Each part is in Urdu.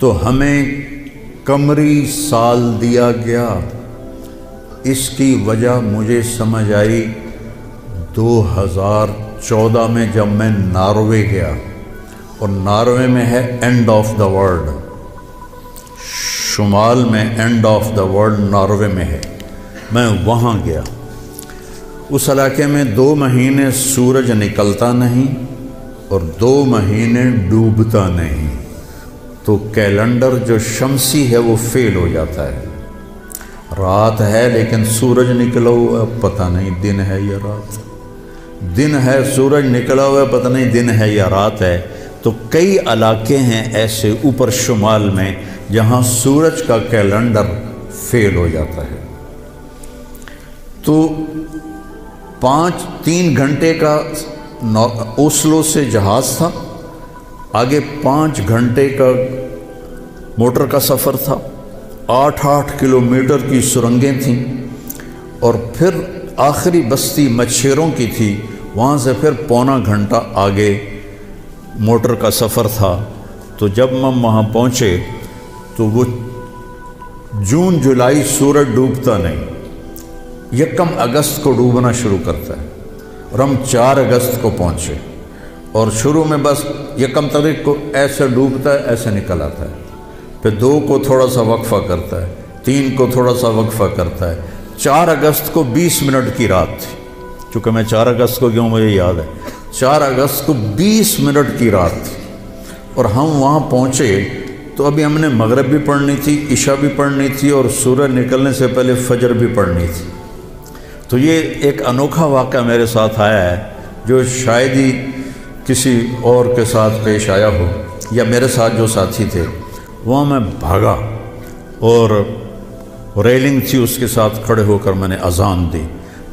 تو ہمیں قمری سال دیا گیا۔ اس کی وجہ مجھے سمجھ آئی 2014 میں جب میں ناروے گیا، اور ناروے میں ہے اینڈ آف دا ورلڈ، شمال میں and of the world Norway میں ہے۔ میں وہاں گیا، اس علاقے میں 2 مہینے سورج نکلتا نہیں اور 2 مہینے ڈوبتا نہیں، تو کیلنڈر جو شمسی ہے وہ فیل ہو جاتا ہے۔ رات ہے لیکن سورج نکلا ہوا پتہ نہیں دن ہے یا رات، دن ہے سورج نکلا ہوا پتہ نہیں دن ہے یا رات ہے۔ تو کئی علاقے ہیں ایسے اوپر شمال میں جہاں سورج کا کیلنڈر فیل ہو جاتا ہے۔ تو 3 گھنٹے کا اوسلو سے جہاز تھا، آگے 5 گھنٹے کا موٹر کا سفر تھا، 8 کلومیٹر کی سرنگیں تھیں، اور پھر آخری بستی مچھیروں کی تھی، وہاں سے پھر پونا گھنٹہ آگے موٹر کا سفر تھا۔ تو جب ہم وہاں پہنچے تو وہ جون جولائی سورج ڈوبتا نہیں، 1 اگست کو ڈوبنا شروع کرتا ہے، اور ہم 4 اگست کو پہنچے، اور شروع میں بس 1 تاریخ کو ایسے ڈوبتا ہے ایسے نکل آتا ہے، پھر 2 کو تھوڑا سا وقفہ کرتا ہے، 3 کو تھوڑا سا وقفہ کرتا ہے۔ 4 اگست کو 20 منٹ کی رات تھی، چونکہ میں 4 اگست کو گیا ہوں مجھے یاد ہے، 4 اگست کو 20 منٹ کی رات تھی، اور ہم وہاں پہنچے تو ابھی ہم نے مغرب بھی پڑھنی تھی، عشاء بھی پڑھنی تھی، اور سورج نکلنے سے پہلے فجر بھی پڑھنی تھی۔ تو یہ ایک انوکھا واقعہ میرے ساتھ آیا ہے جو شاید ہی کسی اور کے ساتھ پیش آیا ہو، یا میرے ساتھ جو ساتھی تھے وہاں میں بھاگا، اور ریلنگ تھی اس کے ساتھ کھڑے ہو کر میں نے اذان دی۔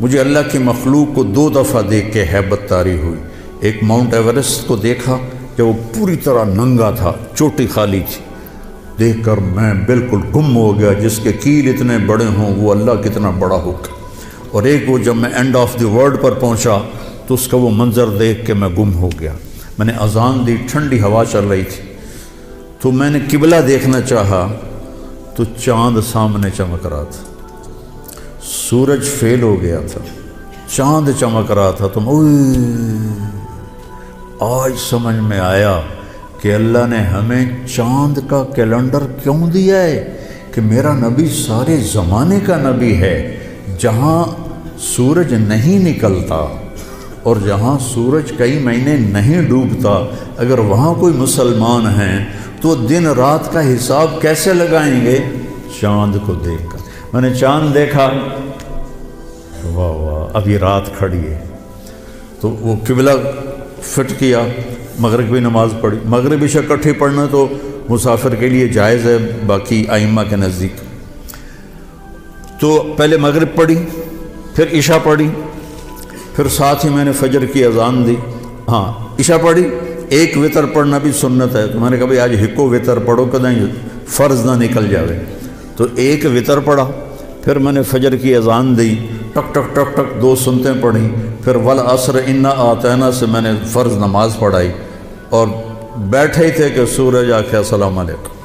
مجھے اللہ کی مخلوق کو 2 دفعہ دیکھ کے ہیبت طاری ہوئی۔ ایک ماؤنٹ ایورسٹ کو دیکھا کہ وہ پوری طرح ننگا تھا، چوٹی خالی تھی، دیکھ کر میں بالکل گم ہو گیا، جس کے کیل اتنے بڑے ہوں وہ اللہ کتنا بڑا ہوگا۔ اور ایک وہ جب میں اینڈ آف دی ورلڈ پر پہنچا تو اس کا وہ منظر دیکھ کے میں گم ہو گیا۔ میں نے اذان دی، ٹھنڈی ہوا چل رہی تھی، تو میں نے قبلہ دیکھنا چاہا تو چاند سامنے چمک رہا تھا، سورج فیل ہو گیا تھا، چاند چمک رہا تھا۔ تو آج سمجھ میں آیا کہ اللہ نے ہمیں چاند کا کیلنڈر کیوں دیا ہے، کہ میرا نبی سارے زمانے کا نبی ہے۔ جہاں سورج نہیں نکلتا اور جہاں سورج کئی مہینے نہیں ڈوبتا، اگر وہاں کوئی مسلمان ہیں تو دن رات کا حساب کیسے لگائیں گے؟ چاند کو دیکھ کر۔ میں نے چاند دیکھا، واہ واہ ابھی رات کھڑی ہے، تو وہ قبلہ فٹ کیا، مغرب کی نماز پڑھی۔ مغرب عشاء اکٹھے پڑھنا تو مسافر کے لیے جائز ہے باقی ائمہ کے نزدیک۔ تو پہلے مغرب پڑھی، پھر عشاء پڑھی، پھر ساتھ ہی میں نے فجر کی اذان دی۔ ہاں عشاء پڑھی، 1 وتر پڑھنا بھی سنت ہے، تو میں نے کہا بھائی آج ہکو وتر پڑھو کدیں فرض نہ نکل جاوے، تو 1 وتر پڑھا، پھر میں نے فجر کی اذان دی، ٹک ٹک ٹک ٹک 2 سنتیں پڑھی، پھر والعصر انا اعطینا سے میں نے فرض نماز پڑھائی، اور بیٹھے ہی تھے کہ سورج آ کے السلام علیکم۔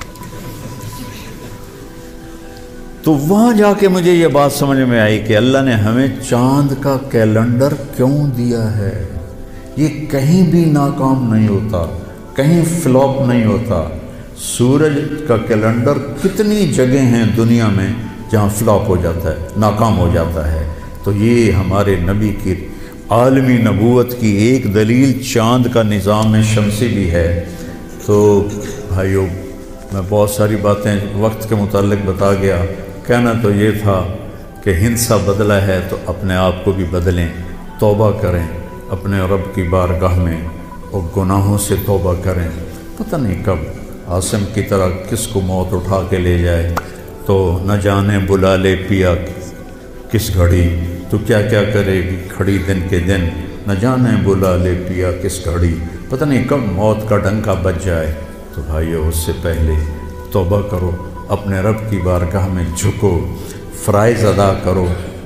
تو وہاں جا کے مجھے یہ بات سمجھ میں آئی کہ اللہ نے ہمیں چاند کا کیلنڈر کیوں دیا ہے۔ یہ کہیں بھی ناکام نہیں ہوتا، کہیں فلاپ نہیں ہوتا۔ سورج کا کیلنڈر کتنی جگہ ہیں دنیا میں جہاں فلاپ ہو جاتا ہے، ناکام ہو جاتا ہے۔ تو یہ ہمارے نبی کی عالمی نبوت کی ایک دلیل چاند کا نظام شمسی بھی ہے۔ تو بھائیو، میں بہت ساری باتیں وقت کے متعلق بتا گیا، کہنا تو یہ تھا کہ ہندسہ بدلا ہے تو اپنے آپ کو بھی بدلیں، توبہ کریں اپنے رب کی بارگاہ میں، اور گناہوں سے توبہ کریں۔ پتہ نہیں کب عاصم کی طرح کس کو موت اٹھا کے لے جائے، تو نہ جانے بلا لے پیا کس گھڑی، تو کیا کیا کرے گی کھڑی دن کے دن، نہ جانے بلا لے پیا کس گھڑی، پتہ نہیں کب موت کا ڈنکا بج جائے۔ تو بھائیو، اس سے پہلے توبہ کرو، اپنے رب کی بارگاہ میں جھکو، فرائض ادا کرو،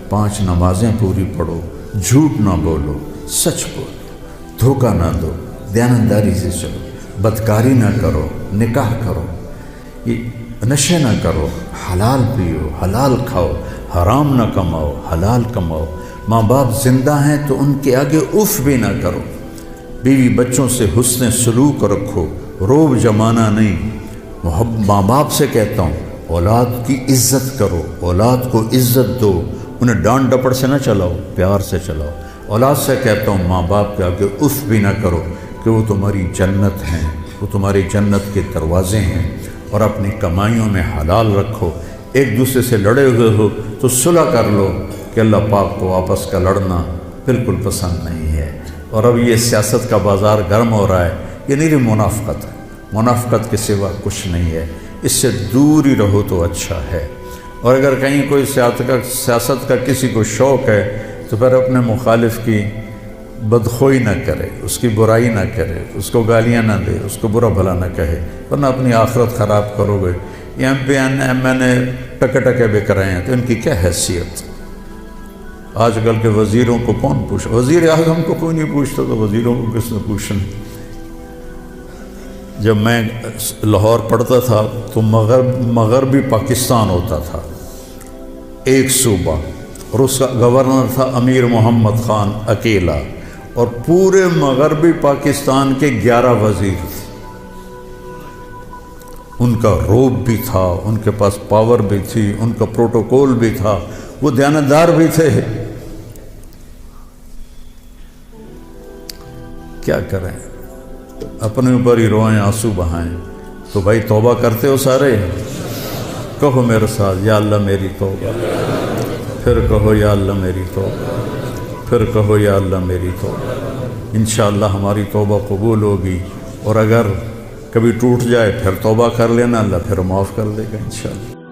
5 نمازیں پوری پڑھو، جھوٹ نہ بولو، سچ بولو، دھوکہ نہ دو، دیانتداری سے چلو، بدکاری نہ کرو، نکاح کرو۔ کہ نشے نہ کرو، حلال پیو، حلال کھاؤ، حرام نہ کماؤ، حلال کماؤ۔ ماں باپ زندہ ہیں تو ان کے آگے اف بھی نہ کرو۔ بیوی بچوں سے حسن سلوک رکھو، روب جمانا نہیں۔ ماں باپ سے کہتا ہوں اولاد کی عزت کرو، اولاد کو عزت دو، انہیں ڈانٹ ڈپٹ سے نہ چلاؤ، پیار سے چلاؤ۔ اولاد سے کہتا ہوں ماں باپ کے آگے اف بھی نہ کرو، کہ وہ تمہاری جنت ہیں، وہ تمہاری جنت کے دروازے ہیں۔ اور اپنی کمائیوں میں حلال رکھو۔ ایک دوسرے سے لڑے ہوئے ہو تو صلح کر لو، کہ اللہ پاک کو آپس کا لڑنا بالکل پسند نہیں ہے۔ اور اب یہ سیاست کا بازار گرم ہو رہا ہے، یہ نہیں منافقت ہے، منافقت کے سوا کچھ نہیں ہے، اس سے دور ہی رہو تو اچھا ہے۔ اور اگر کہیں کوئی سیاست کا کسی کو شوق ہے تو پھر اپنے مخالف کی بدخوئی نہ کرے، اس کی برائی نہ کرے، اس کو گالیاں نہ دے، اس کو برا بھلا نہ کہے، ورنہ اپنی آخرت خراب کرو گے۔ یہ ایم پی ایم این اے ٹکے بک رہے ہیں تو ان کی کیا حیثیت؟ آج کل کے وزیروں کو کون پوچھا؟ وزیر اعظم کو کوئی نہیں پوچھتا تو وزیروں کو کس نے پوچھنا؟ جب میں لاہور پڑھتا تھا تو مغربی پاکستان ہوتا تھا ایک صوبہ، اور اس کا گورنر تھا امیر محمد خان اکیلا، اور پورے مغربی پاکستان کے 11 وزیر تھے۔ ان کا روب بھی تھا، ان کے پاس پاور بھی تھی، ان کا پروٹوکول بھی تھا، وہ دیانتدار بھی تھے۔ کیا کریں؟ اپنے اوپر ہی روئیں، آنسو بہائیں۔ تو بھائی توبہ کرتے ہو سارے؟ کہو میرے ساتھ یا اللہ میری توبہ، پھر کہو یا اللہ میری توبہ، پھر کہو یا اللہ میری توبہ۔ انشاءاللہ ہماری توبہ قبول ہوگی، اور اگر کبھی ٹوٹ جائے پھر توبہ کر لینا، اللہ پھر معاف کر دے گا انشاءاللہ۔